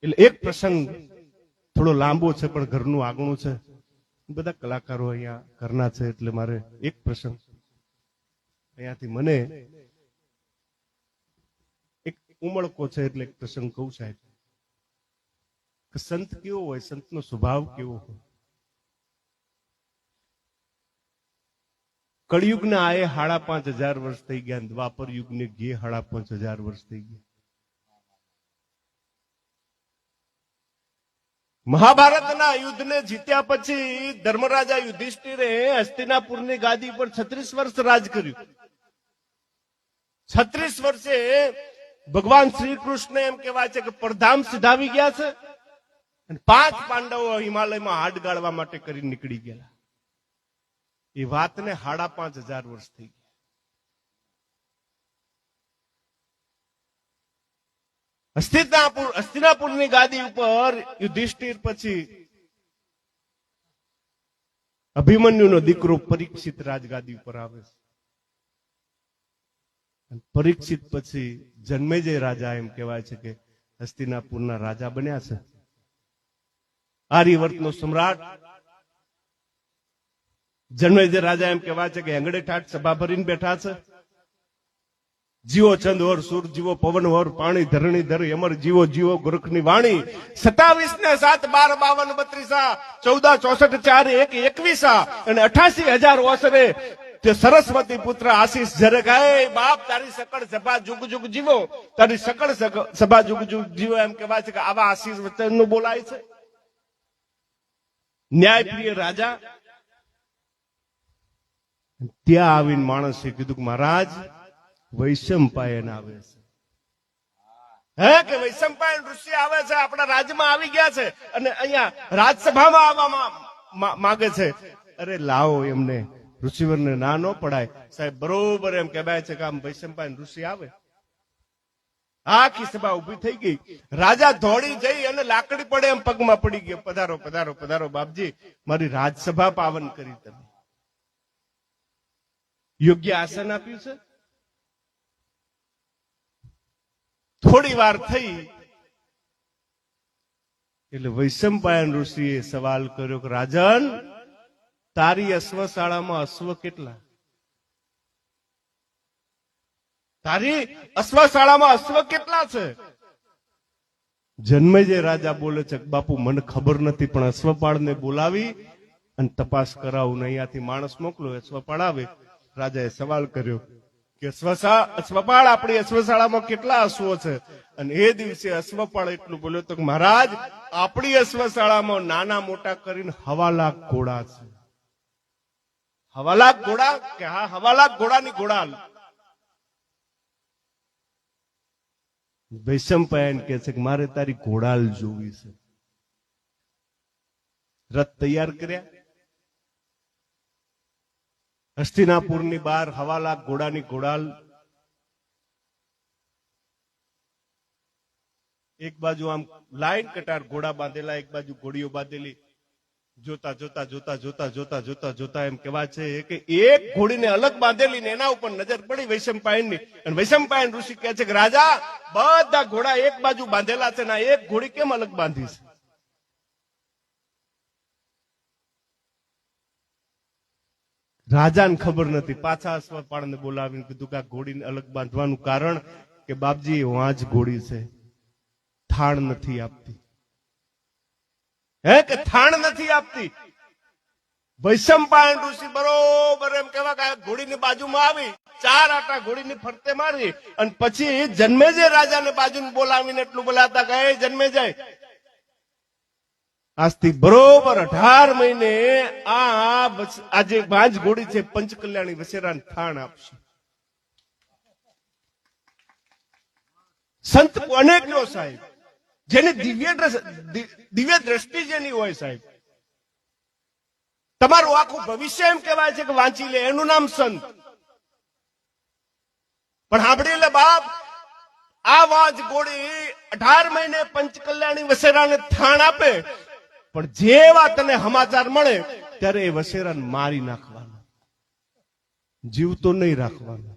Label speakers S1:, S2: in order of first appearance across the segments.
S1: એટલે એક પ્રસંગ થોડો લાંબો છે પણ ઘરનું આગણું છે, બધા કલાકારો અહીંયા ઘરના છે એટલે મારે એક પ્રસંગ અહીંયાથી મને એક ઉમળકો છે એટલે એક પ્રસંગ કહું સાહેબ કે સંત કેવો હોય, સંતનો સ્વભાવ કેવો હોય. કળિયુગના આએ 5,500 વર્ષ થઈ ગયા, દ્વાપર યુગને ગે 5,500 વર્ષ થઈ ગયા. મહાભારતના યુદ્ધને જીત્યા પછી ધર્મરાજા યુધિષ્ઠિરે હસ્તિનાપુરની ગાદી પર 36 વર્ષ રાજ કર્યું. 36 વર્ષે ભગવાન શ્રી કૃષ્ણ એમ કહેવાય છે કે પરધામ સિધાવી ગયા છે અને 5 પાંડવો હિમાલયમાં હાડ ગાળવા માટે કરી નીકળી ગયા. એ વાતને 5,500 વર્ષ થઈ ગયા. હસ્તિનાપુરની ગાદી ઉપર યુધિષ્ઠિર પછી અભિમન્યુનો દીકરો પરીક્ષિત રાજગાદી ઉપર આવે છે. પરીક્ષિત પછી જન્મેજય રાજા એમ કહેવાય છે કે હસ્તિનાપુરના રાજા બન્યા છે. આર્યવર્તનો સમ્રાટ જન્મેજય રાજા એમ કહેવાય છે કે એંગડે ઠાઠ સભા ભરીને બેઠા છે. જીવો ચંદ ઓર સૂર, જીવો પવન ઓર પાણી, ધરણી ધર અમર, જીવો જીવો ગોરખની વાણી. 27 ને 7 12 52 32 14 64 4 1 21 અને 88,000 ઓસરે તે સરસ્વતી પુત્ર આશીષ જરે ગાય. બાપ તારી સકળ સભા જુગ જુગ જીવો, તારી સકળ સભા જુગ જુગ જીવો એમ કહેવાય છે કે આવા આશીષ વચનનું બોલાય છે. ન્યાયપ્રિય રાજા ત્યાં આવીને માણસે કીધું કે મહારાજ વૈશંપાયન આવે છે. હે કે વૈશંપાયન ઋષિ આવે છે, આપણા રાજ્યમાં આવી ગયા છે અને અહીંયા રાજસભામાં આવવા માંગે છે. અરે લાવો એમને, ઋષિવરને ના ન પડાય. સાહેબ બરોબર એમ કહેવાય છે કે આમ વૈશંપાયન ઋષિ આવે. આખી સભા ઉભી થઈ ગઈ. રાજા દોડી જઈ અને લાકડી પડે એમ પગમાં પડી ગયો. પધારો પધારો પધારો બાપજી, મારી રાજસભા પાવન કરી તમે. યોગ્ય આસન આપ્યું છે. થોડી વાર થઈ એટલે વૈશંપાયન ઋષિએ સવાલ કર્યો કે રાજન, તારી અશ્વશાળામાં અશ્વ કેટલા? તારી અશ્વશાળામાં અશ્વ કેટલા છે? જન્મેજય રાજા બોલે છે બાપુ મને ખબર નથી, પણ અશ્વપાળને બોલાવી અને તપાસ કરાવું. અહીંયાથી માણસ મોકલો, અશ્વપાળ આવે. રાજાએ સવાલ કર્યો કે અશ્વપાળ આપણી અશ્વશાળામાં કેટલા અશ્વો છે? અને એ દિવસે અશ્વપાળ એટલું બોલ્યો તો મહારાજ, આપણી અશ્વશાળામાં નાના મોટા કરીને 1.25 લાખ ઘોડા છે. 1.25 લાખ ઘોડા કે હા, 1.25 લાખ ઘોડાની ઘોડાલ. વૈશંપાયન કહે છે કે મારે તારી ઘોડાલ જોવી છે. રથ તૈયાર કર્યા. હસ્તિનાપુરની બહાર 1.25 લાખ ઘોડાની ઘોડાલ. એક બાજુ આમ લાઈન કટાર ઘોડા બાંધેલા, એક બાજુ ઘોડીઓ બાંધેલી. જોતા જોતા જોતા જોતા જોતા જોતા જોતા એમ કહેવાય છે કે એક ઘોડીને અલગ બાંધેલી ને એના ઉપર નજર પડી વૈશંપાયનની. અને વૈશંપાયન ઋષિ કહે છે કે રાજા, બધા ઘોડા એક બાજુ બાંધેલા છે ને એક ઘોડી કેમ અલગ બાંધી છે? રાજાને ખબર નથી. પાછા અશ્વપાળને બોલાવીને કીધું કે આ ઘોડીને અલગ બાંધવાનું કારણ કે બાપજી વાંજ ઘોડી છે, થાણ નથી આપતી. હે કે થાણ નથી આપતી. વૈશંપાયન ઋષિ બરોબર એમ કહેવા કે ઘોડીની બાજુમાં આવી, 4 આટા ઘોડીની ફરતે મારી અને પછી જન્મેજય રાજાને બાજુને બોલાવીને એટલું બોલાતા કે હે જન્મેજય, આજથી બરોબર 18 મહિને આજે વાંજ ઘોડી છે પંચકલ્યાણી વસેરાને થાણ આપશે. સંત અનેક નો સાહેબ, જેની દિવ્ય દ્રષ્ટિ જેની હોય સાહેબ, તમારું આખું ભવિષ્ય એમ કહેવાય છે કે વાંચી લે, એનું નામ સંત. પણ સાંભળી લે બાપ, આ વાંજ ઘોડી 18 મહિને પંચકલ્યાણી વસેરાને થાણ આપે, પણ જેવા તને સમાચાર મળે ત્યારે એ વસેરાને મારી નાખવાનો, જીવતો નહીં રાખવાનો.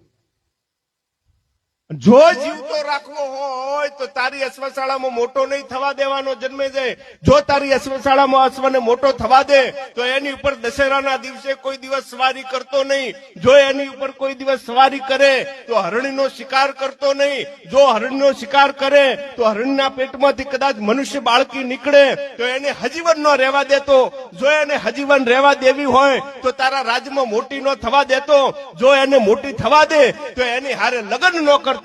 S1: જો જીવતો રાખવો હોય તો તારી અશ્વશાળામાં મોટો નહીં થવા દેવાનો જન્મે જાય. જો તારી અશ્વશાળામાં અશ્વને મોટો થવા દે તો એની ઉપર દશેરાના દિવસે કોઈ દિવસ સવારી કરતો નહીં. જો એની ઉપર કોઈ દિવસ સવારી કરે તો હરણીનો શિકાર કરતો નહીં. જો હરણીનો શિકાર કરે તો હરણીના પેટમાંથી કદાચ મનુષ્ય બાળકી નીકળે તો એને હજીવન ન રહેવા દેતો. જો એને હજીવન રહેવા દેવી હોય તો તારા રાજ્યમાં મોટી ન થવા દેતો. જો એને મોટી થવા દે તો એની હારે લગ્ન ન કરતો.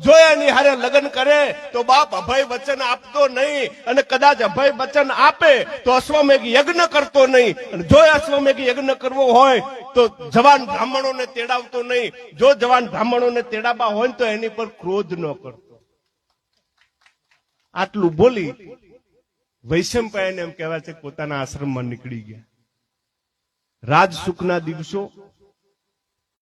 S1: જો એની હારે લગ્ન કરે તો બાપ અભય વચન આપતો નહીં, અને કદાચ અભય વચન આપે તો અશ્વમેઘ યજ્ઞ કરતો નહીં. અને જો અશ્વમેઘ યજ્ઞ કરવો હોય તો જવાન બ્રાહ્મણોને તેડાવતો નહીં. જો જવાન બ્રાહ્મણોને તેડાવવા હોય તો એની પર ક્રોધ ન કરતો. આટલું બોલી વૈશંપાયને એમ કહેવાય છે પોતાના આશ્રમમાં નીકળી ગયા. રાજસુખના દિવસો